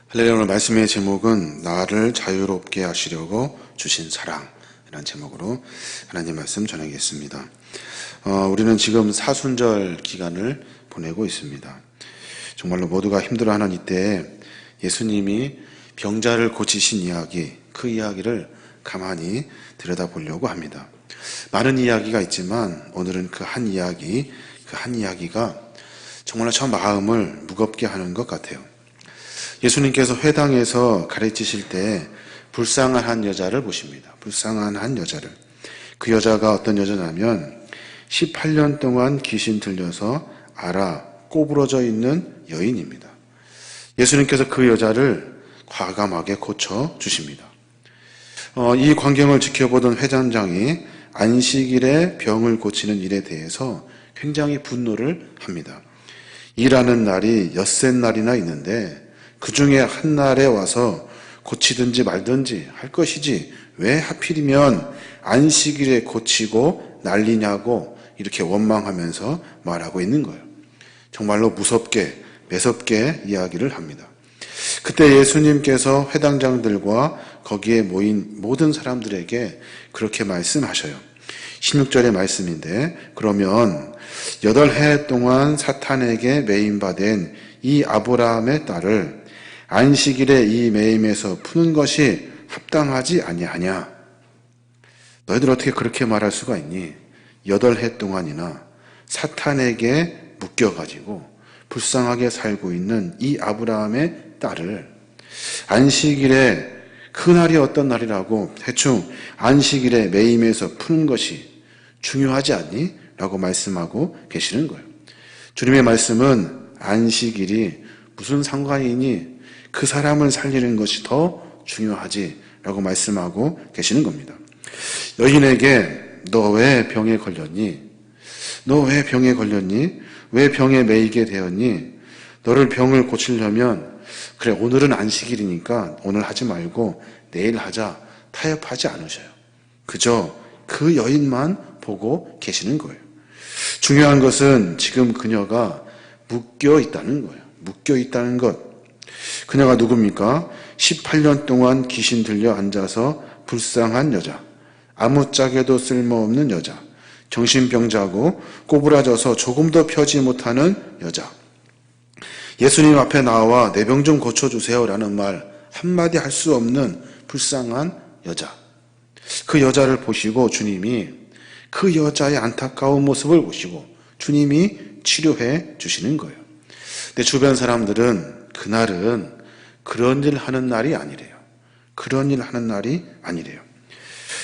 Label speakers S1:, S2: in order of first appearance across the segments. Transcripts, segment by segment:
S1: 할렐루야. 오늘 말씀의 제목은 나를 자유롭게 하시려고 주신 사랑이라는 제목으로 하나님 말씀 전하겠습니다. 우리는 지금 사순절 기간을 보내고 있습니다. 정말로 모두가 힘들어하는 이때에 예수님이 병자를 고치신 이야기, 그 이야기를 가만히 들여다보려고 합니다. 많은 이야기가 있지만 오늘은 그 한 이야기가 정말로 저 마음을 무겁게 하는 것 같아요. 예수님께서 회당에서 가르치실 때 불쌍한 한 여자를 보십니다. 불쌍한 한 여자를. 그 여자가 어떤 여자냐면 18년 동안 귀신 들려서 꼬부러져 있는 여인입니다. 예수님께서 그 여자를 과감하게 고쳐주십니다. 이 광경을 지켜보던 회장장이 안식일에 병을 고치는 일에 대해서 굉장히 분노를 합니다. 일하는 날이 엿새 날이나 있는데 그 중에 한 날에 와서 고치든지 말든지 할 것이지 왜 하필이면 안식일에 고치고 난리냐고 이렇게 원망하면서 말하고 있는 거예요. 정말로 무섭게 매섭게 이야기를 합니다. 그때 예수님께서 회당장들과 거기에 모인 모든 사람들에게 그렇게 말씀하셔요. 16절의 말씀인데, 그러면 8해 동안 사탄에게 매임받은 이 아브라함의 딸을 안식일에 이 매임에서 푸는 것이 합당하지 아니하냐? 너희들 어떻게 그렇게 말할 수가 있니? 8해 동안이나 사탄에게 묶여가지고 불쌍하게 살고 있는 이 아브라함의 딸을 안식일에, 그날이 어떤 날이라고 대충 안식일에 매임에서 푸는 것이 중요하지 않니? 라고 말씀하고 계시는 거예요. 주님의 말씀은 안식일이 무슨 상관이니? 그 사람을 살리는 것이 더 중요하지 라고 말씀하고 계시는 겁니다. 여인에게 너 왜 병에 걸렸니? 너 왜 병에 걸렸니? 왜 병에 매이게 되었니? 너를 병을 고치려면 그래, 오늘은 안식일이니까 오늘 하지 말고 내일 하자, 타협하지 않으셔요. 그저 그 여인만 보고 계시는 거예요. 중요한 것은 지금 그녀가 묶여 있다는 거예요. 묶여 있다는 것. 그녀가 누굽니까? 18년 동안 귀신 들려 앉아서 불쌍한 여자, 아무짝에도 쓸모없는 여자, 정신병자고 꼬부라져서 조금도 펴지 못하는 여자. 예수님 앞에 나와 내 병 좀 고쳐주세요 라는 말 한마디 할 수 없는 불쌍한 여자. 그 여자를 보시고 주님이 그 여자의 안타까운 모습을 보시고 주님이 치료해 주시는 거예요. 내 주변 사람들은 그날은 그런 일 하는 날이 아니래요. 그런 일 하는 날이 아니래요.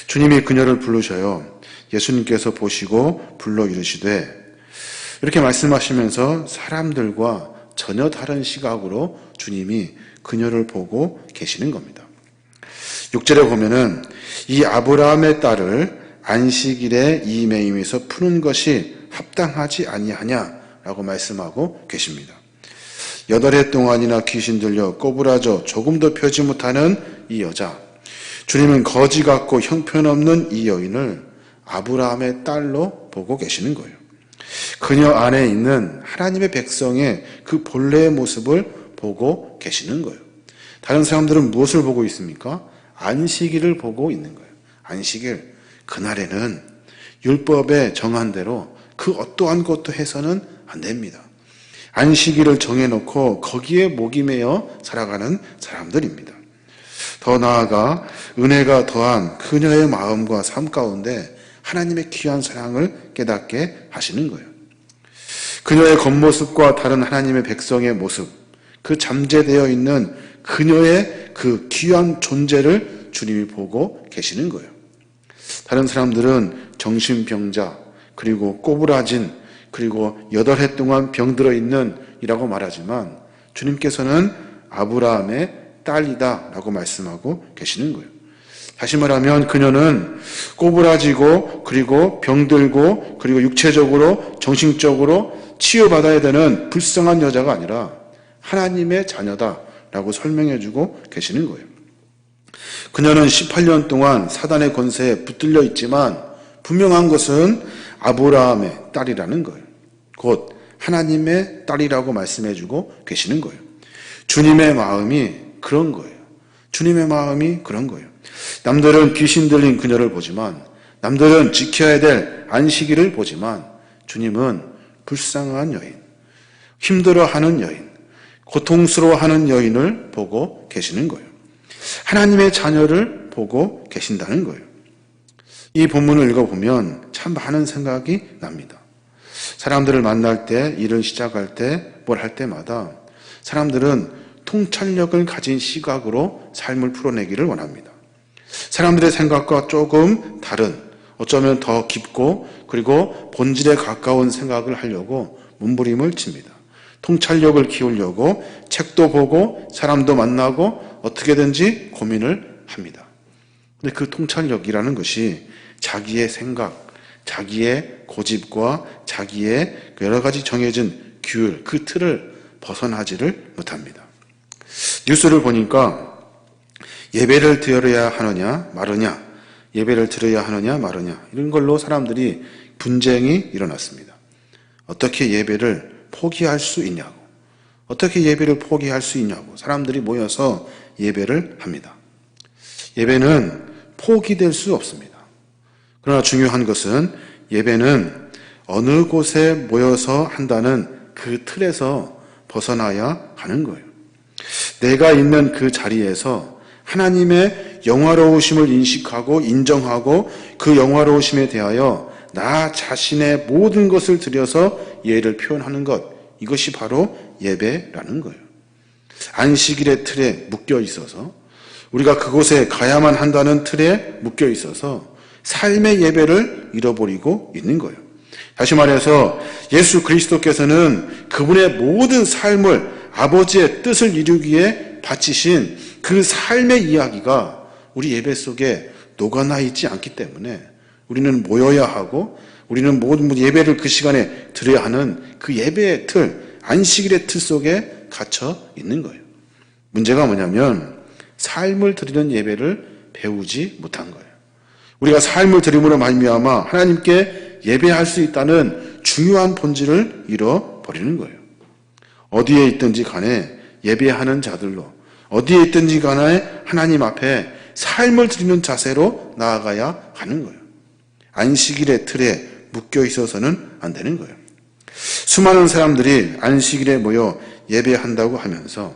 S1: 주님이 그녀를 부르셔요. 예수님께서 보시고 불러 이르시되, 이렇게 말씀하시면서 사람들과 전혀 다른 시각으로 주님이 그녀를 보고 계시는 겁니다. 6절에 보면은 이 아브라함의 딸을 안식일에 이 매임에서 푸는 것이 합당하지 아니하냐라고 말씀하고 계십니다. 8해 동안이나 귀신 들려 꼬부라져 조금도 펴지 못하는 이 여자, 주님은 거지 같고 형편없는 이 여인을 아브라함의 딸로 보고 계시는 거예요. 그녀 안에 있는 하나님의 백성의 그 본래의 모습을 보고 계시는 거예요. 다른 사람들은 무엇을 보고 있습니까? 안식일을 보고 있는 거예요. 안식일, 그날에는 율법에 정한 대로 그 어떠한 것도 해서는 안 됩니다. 안식일을 정해놓고 거기에 목이 메어 살아가는 사람들입니다. 더 나아가 은혜가 더한 그녀의 마음과 삶 가운데 하나님의 귀한 사랑을 깨닫게 하시는 거예요. 그녀의 겉모습과 다른 하나님의 백성의 모습, 그 잠재되어 있는 그녀의 그 귀한 존재를 주님이 보고 계시는 거예요. 다른 사람들은 정신병자, 그리고 꼬부라진, 그리고 8해 동안 병들어 있는 이라고 말하지만 주님께서는 아브라함의 딸이다 라고 말씀하고 계시는 거예요. 다시 말하면 그녀는 꼬부라지고 그리고 병들고 그리고 육체적으로 정신적으로 치유받아야 되는 불쌍한 여자가 아니라 하나님의 자녀다 라고 설명해 주고 계시는 거예요. 그녀는 18년 동안 사단의 권세에 붙들려 있지만 분명한 것은 아브라함의 딸이라는 거예요. 곧 하나님의 딸이라고 말씀해 주고 계시는 거예요. 주님의 마음이 그런 거예요. 주님의 마음이 그런 거예요. 남들은 귀신 들린 그녀를 보지만, 남들은 지켜야 될 안식일을 보지만, 주님은 불쌍한 여인, 힘들어하는 여인, 고통스러워하는 여인을 보고 계시는 거예요. 하나님의 자녀를 보고 계신다는 거예요. 이 본문을 읽어보면 참 많은 생각이 납니다. 사람들을 만날 때, 일을 시작할 때, 뭘 할 때마다 사람들은 통찰력을 가진 시각으로 삶을 풀어내기를 원합니다. 사람들의 생각과 조금 다른, 어쩌면 더 깊고 그리고 본질에 가까운 생각을 하려고 몸부림을 칩니다. 통찰력을 키우려고 책도 보고 사람도 만나고 어떻게든지 고민을 합니다. 근데 그 통찰력이라는 것이 자기의 생각, 자기의 고집과 자기의 여러 가지 정해진 규율, 그 틀을 벗어나지를 못합니다. 뉴스를 보니까 예배를 드려야 하느냐 마느냐, 예배를 드려야 하느냐 마느냐, 이런 걸로 사람들이 분쟁이 일어났습니다. 어떻게 예배를 포기할 수 있냐고, 어떻게 예배를 포기할 수 있냐고 사람들이 모여서 예배를 합니다. 예배는 포기될 수 없습니다. 그러나 중요한 것은 예배는 어느 곳에 모여서 한다는 그 틀에서 벗어나야 하는 거예요. 내가 있는 그 자리에서 하나님의 영화로우심을 인식하고 인정하고 그 영화로우심에 대하여 나 자신의 모든 것을 들여서 예를 표현하는 것, 이것이 바로 예배라는 거예요. 안식일의 틀에 묶여 있어서, 우리가 그곳에 가야만 한다는 틀에 묶여 있어서 삶의 예배를 잃어버리고 있는 거예요. 다시 말해서 예수 그리스도께서는 그분의 모든 삶을 아버지의 뜻을 이루기에 바치신 그 삶의 이야기가 우리 예배 속에 녹아나 있지 않기 때문에 우리는 모여야 하고, 우리는 모든 예배를 그 시간에 드려야 하는 그 예배의 틀, 안식일의 틀 속에 갇혀 있는 거예요. 문제가 뭐냐면 삶을 드리는 예배를 배우지 못한 거예요. 우리가 삶을 드림으로 말미암아 하나님께 예배할 수 있다는 중요한 본질을 잃어버리는 거예요. 어디에 있든지 간에 예배하는 자들로, 어디에 있든지 간에 하나님 앞에 삶을 드리는 자세로 나아가야 하는 거예요. 안식일의 틀에 묶여 있어서는 안 되는 거예요. 수많은 사람들이 안식일에 모여 예배한다고 하면서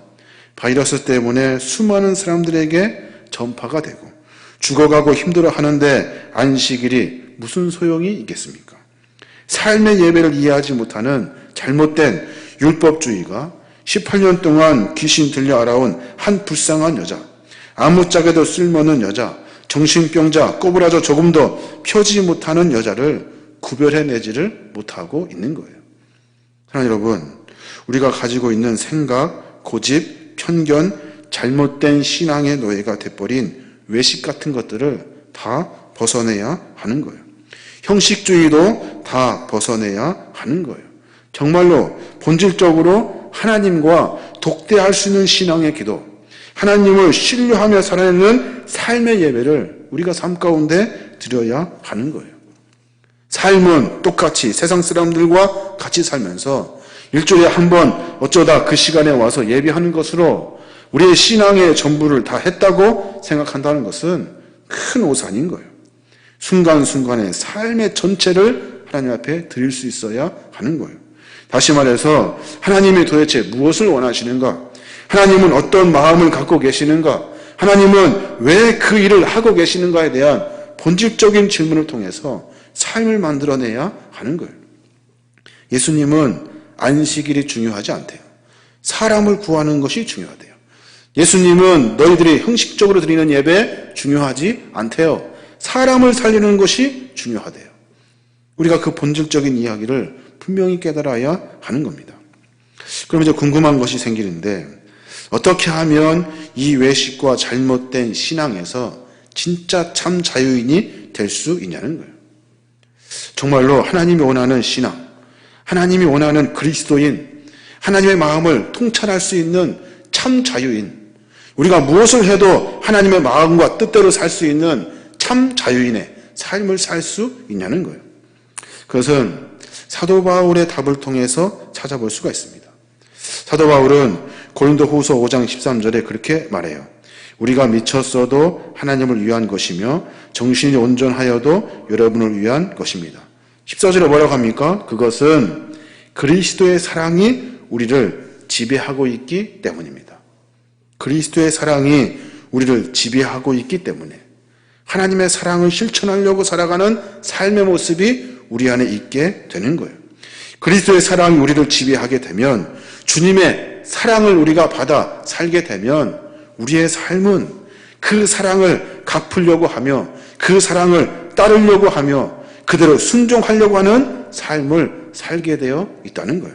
S1: 바이러스 때문에 수많은 사람들에게 전파가 되고 죽어가고 힘들어하는데 안식일이 무슨 소용이 있겠습니까? 삶의 예배를 이해하지 못하는 잘못된 율법주의가 18년 동안 귀신 들려 알아온 한 불쌍한 여자, 아무짝에도 쓸모없는 여자, 정신병자, 꼬부라져 조금도 펴지 못하는 여자를 구별해내지를 못하고 있는 거예요. 사랑하는 여러분, 우리가 가지고 있는 생각, 고집, 편견, 잘못된 신앙의 노예가 돼버린 외식 같은 것들을 다 벗어내야 하는 거예요. 형식주의도 다 벗어내야 하는 거예요. 정말로 본질적으로 하나님과 독대할 수 있는 신앙의 기도, 하나님을 신뢰하며 살아내는 삶의 예배를 우리가 삶 가운데 드려야 하는 거예요. 삶은 똑같이 세상 사람들과 같이 살면서 일주일에 한 번 어쩌다 그 시간에 와서 예배하는 것으로 우리의 신앙의 전부를 다 했다고 생각한다는 것은 큰 오산인 거예요. 순간순간의 삶의 전체를 하나님 앞에 드릴 수 있어야 하는 거예요. 다시 말해서 하나님이 도대체 무엇을 원하시는가? 하나님은 어떤 마음을 갖고 계시는가? 하나님은 왜 그 일을 하고 계시는가에 대한 본질적인 질문을 통해서 삶을 만들어내야 하는 거예요. 예수님은 안식일이 중요하지 않대요. 사람을 구하는 것이 중요하대요. 예수님은 너희들이 형식적으로 드리는 예배 중요하지 않대요. 사람을 살리는 것이 중요하대요. 우리가 그 본질적인 이야기를 분명히 깨달아야 하는 겁니다. 그럼 이제 궁금한 것이 생기는데, 어떻게 하면 이 외식과 잘못된 신앙에서 진짜 참 자유인이 될 수 있냐는 거예요. 정말로 하나님이 원하는 신앙, 하나님이 원하는 그리스도인, 하나님의 마음을 통찰할 수 있는 참 자유인, 우리가 무엇을 해도 하나님의 마음과 뜻대로 살 수 있는 참 자유인의 삶을 살 수 있냐는 거예요. 그것은 사도 바울의 답을 통해서 찾아볼 수가 있습니다. 사도 바울은 고린도후서 5장 13절에 그렇게 말해요. 우리가 미쳤어도 하나님을 위한 것이며 정신이 온전하여도 여러분을 위한 것입니다. 14절에 뭐라고 합니까? 그것은 그리스도의 사랑이 우리를 지배하고 있기 때문입니다. 그리스도의 사랑이 우리를 지배하고 있기 때문에 하나님의 사랑을 실천하려고 살아가는 삶의 모습이 우리 안에 있게 되는 거예요. 그리스도의 사랑이 우리를 지배하게 되면, 주님의 사랑을 우리가 받아 살게 되면 우리의 삶은 그 사랑을 갚으려고 하며 그 사랑을 따르려고 하며 그대로 순종하려고 하는 삶을 살게 되어 있다는 거예요.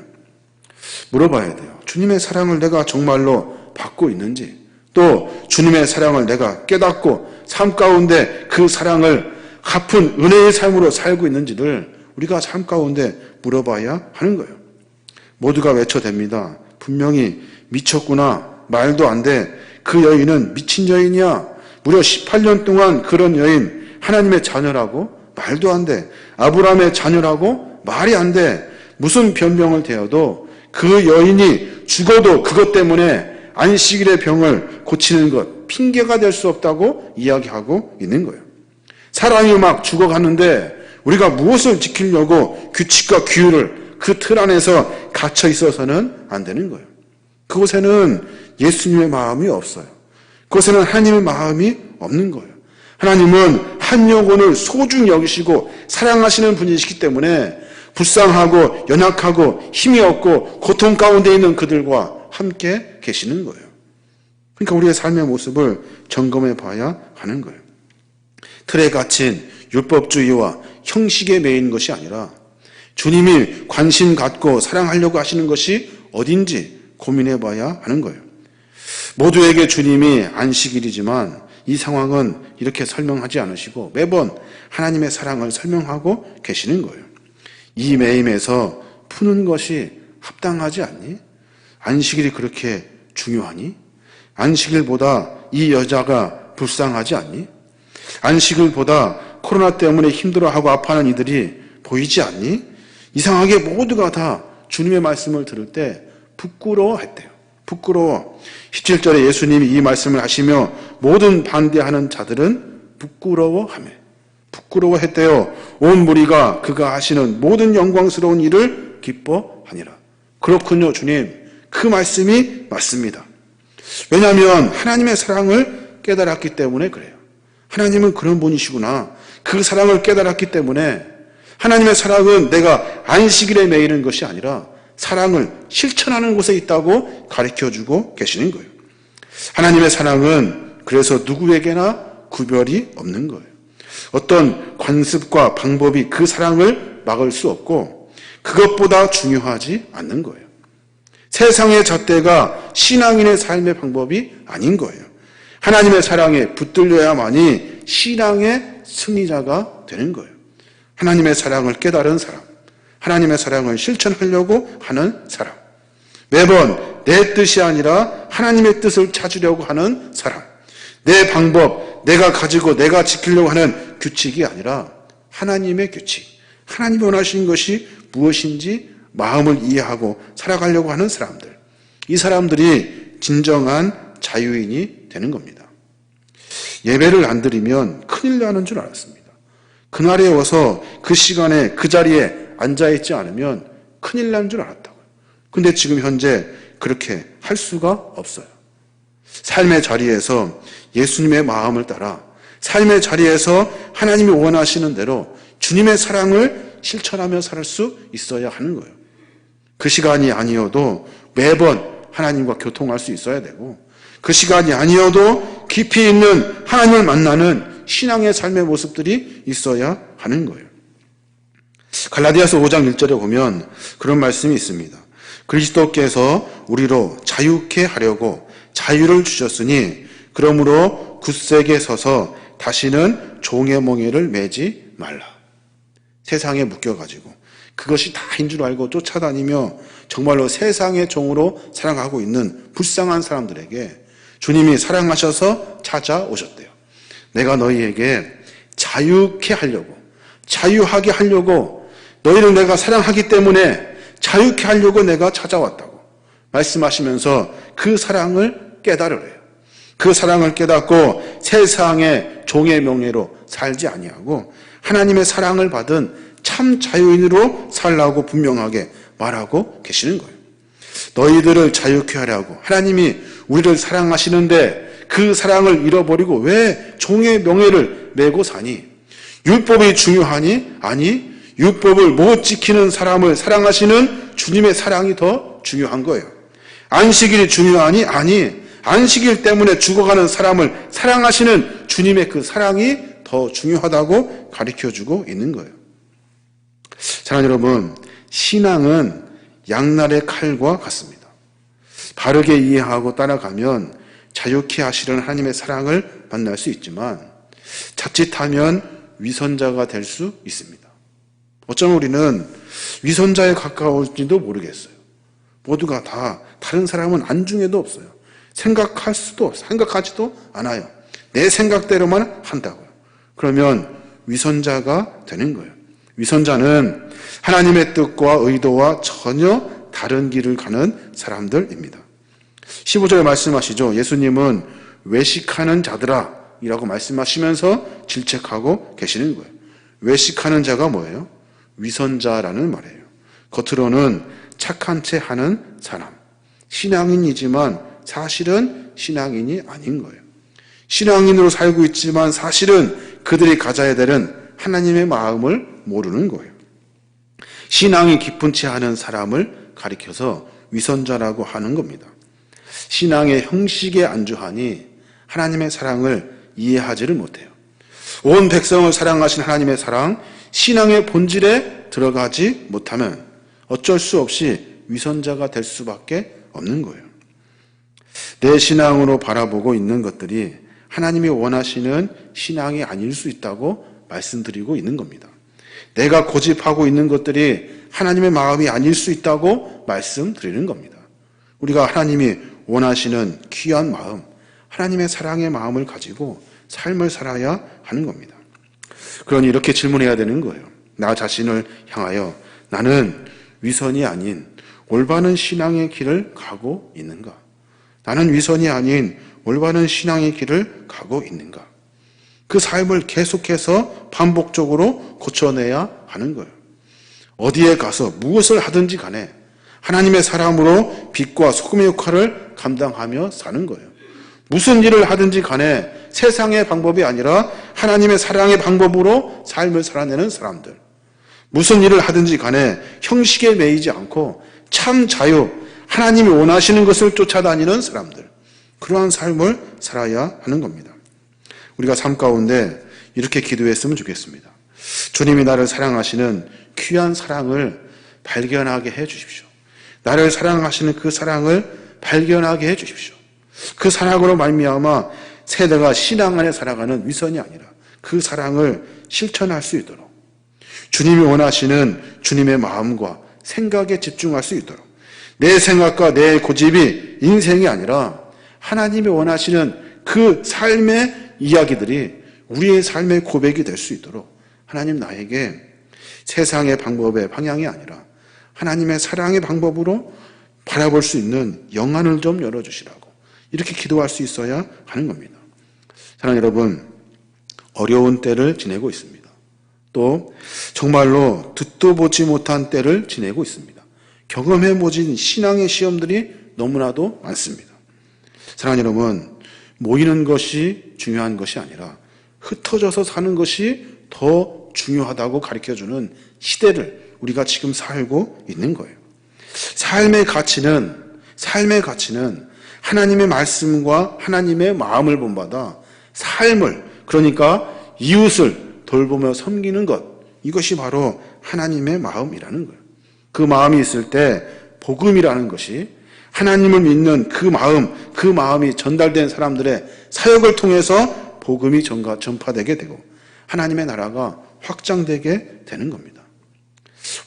S1: 물어봐야 돼요. 주님의 사랑을 내가 정말로 받고 있는지, 또 주님의 사랑을 내가 깨닫고 삶 가운데 그 사랑을 갚은 은혜의 삶으로 살고 있는지를 우리가 삶 가운데 물어봐야 하는 거예요. 모두가 외쳐댑니다. 분명히 미쳤구나, 말도 안 돼, 그 여인은 미친 여인이야, 무려 18년 동안 그런 여인, 하나님의 자녀라고? 말도 안 돼. 아브라함의 자녀라고? 말이 안 돼. 무슨 변명을 대어도 그 여인이 죽어도 그것 때문에 안식일의 병을 고치는 것, 핑계가 될 수 없다고 이야기하고 있는 거예요. 사람이 막 죽어가는데 우리가 무엇을 지키려고 규칙과 규율을 그 틀 안에서 갇혀 있어서는 안 되는 거예요. 그곳에는 예수님의 마음이 없어요. 그곳에는 하나님의 마음이 없는 거예요. 하나님은 한 영혼을 소중히 여기시고 사랑하시는 분이시기 때문에 불쌍하고 연약하고 힘이 없고 고통 가운데 있는 그들과 함께 계시는 거예요. 그러니까 우리의 삶의 모습을 점검해 봐야 하는 거예요. 틀에 갇힌 율법주의와 형식에 매인 것이 아니라 주님이 관심 갖고 사랑하려고 하시는 것이 어딘지 고민해 봐야 하는 거예요. 모두에게 주님이 안식일이지만 이 상황은 이렇게 설명하지 않으시고 매번 하나님의 사랑을 설명하고 계시는 거예요. 이 매임에서 푸는 것이 합당하지 않니? 안식일이 그렇게 중요하니? 안식일보다 이 여자가 불쌍하지 않니? 안식일보다 코로나 때문에 힘들어하고 아파하는 이들이 보이지 않니? 이상하게 모두가 다 주님의 말씀을 들을 때 부끄러워했대요. 부끄러워. 17절에 예수님이 이 말씀을 하시며 모든 반대하는 자들은 부끄러워했대요. 온 무리가 그가 하시는 모든 영광스러운 일을 기뻐하니라. 그렇군요, 주님. 그 말씀이 맞습니다. 왜냐하면 하나님의 사랑을 깨달았기 때문에 그래요. 하나님은 그런 분이시구나. 그 사랑을 깨달았기 때문에 하나님의 사랑은 내가 안식일에 매이는 것이 아니라 사랑을 실천하는 곳에 있다고 가르쳐주고 계시는 거예요. 하나님의 사랑은 그래서 누구에게나 구별이 없는 거예요. 어떤 관습과 방법이 그 사랑을 막을 수 없고 그것보다 중요하지 않는 거예요. 세상의 잣대가 신앙인의 삶의 방법이 아닌 거예요. 하나님의 사랑에 붙들려야만이 신앙의 승리자가 되는 거예요. 하나님의 사랑을 깨달은 사람, 하나님의 사랑을 실천하려고 하는 사람, 매번 내 뜻이 아니라 하나님의 뜻을 찾으려고 하는 사람, 내 방법, 내가 가지고 내가 지키려고 하는 규칙이 아니라 하나님의 규칙, 하나님이 원하시는 것이 무엇인지 마음을 이해하고 살아가려고 하는 사람들, 이 사람들이 진정한 자유인이 되는 겁니다. 예배를 안 드리면 큰일 나는 줄 알았습니다. 그날에 와서 그 시간에 그 자리에 앉아있지 않으면 큰일 난 줄 알았다고요. 근데 지금 현재 그렇게 할 수가 없어요. 삶의 자리에서 예수님의 마음을 따라 삶의 자리에서 하나님이 원하시는 대로 주님의 사랑을 실천하며 살 수 있어야 하는 거예요. 그 시간이 아니어도 매번 하나님과 교통할 수 있어야 되고 그 시간이 아니어도 깊이 있는 하나님을 만나는 신앙의 삶의 모습들이 있어야 하는 거예요. 갈라디아서 5장 1절에 보면 그런 말씀이 있습니다. 그리스도께서 우리로 자유케 하려고 자유를 주셨으니 그러므로 굳세게 서서 다시는 종의 멍에를 매지 말라. 세상에 묶여가지고 그것이 다인 줄 알고 쫓아다니며 정말로 세상의 종으로 살아가고 있는 불쌍한 사람들에게 주님이 사랑하셔서 찾아오셨대요. 내가 너희에게 자유케 하려고, 자유하게 하려고, 너희를 내가 사랑하기 때문에 자유케 하려고 내가 찾아왔다고. 말씀하시면서 그 사랑을 깨달으래요. 그 사랑을 깨닫고 세상의 종의 명예로 살지 아니하고 하나님의 사랑을 받은 참 자유인으로 살라고 분명하게 말하고 계시는 거예요. 너희들을 자유케 하려고 하나님이 우리를 사랑하시는데 그 사랑을 잃어버리고 왜 종의 명예를 메고 사니? 율법이 중요하니? 아니, 율법을 못 지키는 사람을 사랑하시는 주님의 사랑이 더 중요한 거예요. 안식일이 중요하니? 아니, 안식일 때문에 죽어가는 사람을 사랑하시는 주님의 그 사랑이 더 중요하다고 가르쳐주고 있는 거예요. 사랑하는 여러분, 신앙은 양날의 칼과 같습니다. 바르게 이해하고 따라가면 자유케 하시려는 하나님의 사랑을 만날 수 있지만 자칫하면 위선자가 될 수 있습니다. 어쩌면 우리는 위선자에 가까울지도 모르겠어요. 모두가 다 다른 사람은 안중에도 없어요. 생각하지도 않아요. 내 생각대로만 한다고요. 그러면 위선자가 되는 거예요. 위선자는 하나님의 뜻과 의도와 전혀 다른 길을 가는 사람들입니다. 15절에 말씀하시죠. 예수님은 외식하는 자들아 이라고 말씀하시면서 질책하고 계시는 거예요. 외식하는 자가 뭐예요? 위선자라는 말이에요. 겉으로는 착한 체 하는 사람. 신앙인이지만 사실은 신앙인이 아닌 거예요. 신앙인으로 살고 있지만 사실은 그들이 가져야 되는 하나님의 마음을 모르는 거예요. 신앙이 깊은 채 하는 사람을 가리켜서 위선자라고 하는 겁니다. 신앙의 형식에 안주하니 하나님의 사랑을 이해하지를 못해요. 온 백성을 사랑하신 하나님의 사랑, 신앙의 본질에 들어가지 못하면 어쩔 수 없이 위선자가 될 수밖에 없는 거예요. 내 신앙으로 바라보고 있는 것들이 하나님이 원하시는 신앙이 아닐 수 있다고 말씀드리고 있는 겁니다. 내가 고집하고 있는 것들이 하나님의 마음이 아닐 수 있다고 말씀드리는 겁니다. 우리가 하나님이 원하시는 귀한 마음, 하나님의 사랑의 마음을 가지고 삶을 살아야 하는 겁니다. 그러니 이렇게 질문해야 되는 거예요. 나 자신을 향하여 나는 위선이 아닌 올바른 신앙의 길을 가고 있는가? 나는 위선이 아닌 올바른 신앙의 길을 가고 있는가? 그 삶을 계속해서 반복적으로 고쳐내야 하는 거예요. 어디에 가서 무엇을 하든지 간에 하나님의 사람으로 빛과 소금의 역할을 감당하며 사는 거예요. 무슨 일을 하든지 간에 세상의 방법이 아니라 하나님의 사랑의 방법으로 삶을 살아내는 사람들. 무슨 일을 하든지 간에 형식에 매이지 않고 참 자유, 하나님이 원하시는 것을 쫓아다니는 사람들. 그러한 삶을 살아야 하는 겁니다. 우리가 삶 가운데 이렇게 기도했으면 좋겠습니다. 주님이 나를 사랑하시는 귀한 사랑을 발견하게 해 주십시오. 나를 사랑하시는 그 사랑을 발견하게 해 주십시오. 그 사랑으로 말미암아 세대가 신앙 안에 살아가는 위선이 아니라 그 사랑을 실천할 수 있도록 주님이 원하시는 주님의 마음과 생각에 집중할 수 있도록 내 생각과 내 고집이 인생이 아니라 하나님이 원하시는 그 삶의 이야기들이 우리의 삶의 고백이 될 수 있도록 하나님 나에게 세상의 방법의 방향이 아니라 하나님의 사랑의 방법으로 바라볼 수 있는 영안을 좀 열어주시라고 이렇게 기도할 수 있어야 하는 겁니다. 사랑하는 여러분, 어려운 때를 지내고 있습니다. 또 정말로 듣도 보지 못한 때를 지내고 있습니다. 경험해보진 신앙의 시험들이 너무나도 많습니다. 사랑하는 여러분, 모이는 것이 중요한 것이 아니라 흩어져서 사는 것이 더 중요하다고 가르쳐주는 시대를 우리가 지금 살고 있는 거예요. 삶의 가치는 하나님의 말씀과 하나님의 마음을 본받아 삶을, 그러니까 이웃을 돌보며 섬기는 것, 이것이 바로 하나님의 마음이라는 거예요. 그 마음이 있을 때 복음이라는 것이 하나님을 믿는 그 마음이 전달된 사람들의 사역을 통해서 복음이 전파되게 되고 하나님의 나라가 확장되게 되는 겁니다.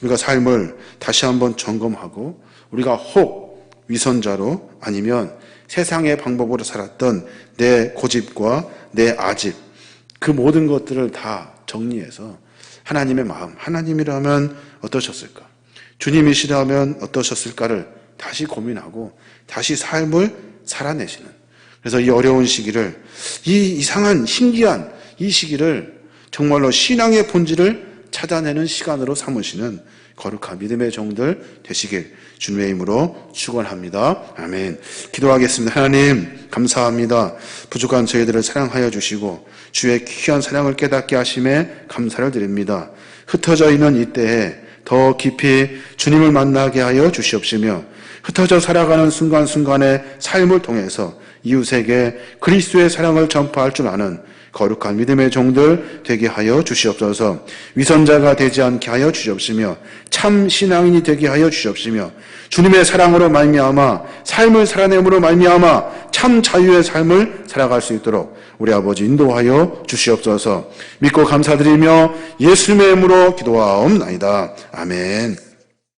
S1: 우리가 삶을 다시 한번 점검하고 우리가 혹 위선자로 아니면 세상의 방법으로 살았던 내 고집과 내 아집, 그 모든 것들을 다 정리해서 하나님의 마음, 하나님이라면 어떠셨을까? 주님이시라면 어떠셨을까를 다시 고민하고 다시 삶을 살아내시는, 그래서 이 어려운 시기를, 이 이상한 신기한 이 시기를 정말로 신앙의 본질을 찾아내는 시간으로 삼으시는 거룩한 믿음의 종들 되시길 주님의 이름으로 축원합니다. 아멘. 기도하겠습니다. 하나님 감사합니다. 부족한 저희들을 사랑하여 주시고 주의 귀한 사랑을 깨닫게 하심에 감사를 드립니다. 흩어져 있는 이때에 더 깊이 주님을 만나게 하여 주시옵시며 흩어져 살아가는 순간순간의 삶을 통해서 이웃에게 그리스도의 사랑을 전파할 줄 아는 거룩한 믿음의 종들 되게 하여 주시옵소서. 위선자가 되지 않게 하여 주시옵시며 참 신앙인이 되게 하여 주시옵시며 주님의 사랑으로 말미암아 삶을 살아냄으로 말미암아 참 자유의 삶을 살아갈 수 있도록 우리 아버지 인도하여 주시옵소서. 믿고 감사드리며 예수님의 이름으로 기도하옵나이다. 아멘.